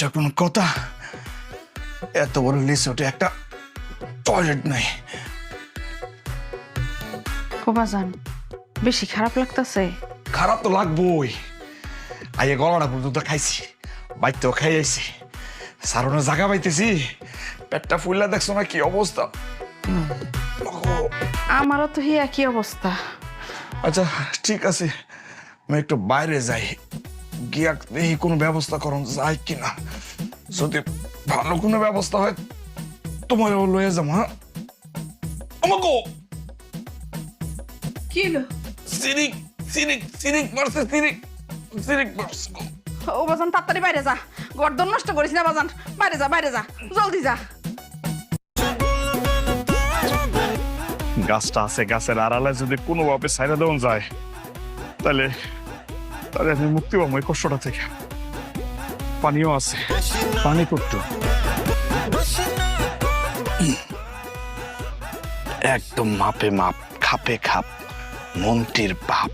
এটা কোনো কথা? এত বড় রিসোর্টে একটা টয়লেট নাই। বাজান বেশি খারাপ লাগতেছে? খারাপ তো লাগবোই। আইয়ে গলাটা পর্যন্ত খাইছি, বাইতেও খাই আইছি, সারোনা জায়গা পাইতেছি, পেটটা ফুললা দেখছো না কি অবস্থা। আমারও তো হি একই অবস্থা। আচ্ছা ঠিক আছে, আমি একটু বাইরে যাই, গিয়া দেখি কোনো ব্যবস্থা করুন যায় কিনা। যদি ভালো কোনো ব্যবস্থা হয় তোমার লয়ে যাবো। হ্যাঁ আমাকে কি হলো? সিরিক সিরিক সিরিক মারছে, সিরিক সিরিক মারছে। ও বাজান তাড়াতাড়ি বাইরে যা, গর্দন নষ্ট করিস না বাজান, বাইরে যা বাইরে যা, জলদি যা। গাছটা আছে, গাছের আড়ালে যদি কোনোভাবে ছাইড়া দেওয়া যায় তাহলে তাহলে আমি মুক্তি পাবো এই কষ্টটা থেকে। পানিও আছে, পানি করতো একদম মাপে মাপ, খাপে খাপ, মন্ত্রীর বাপ।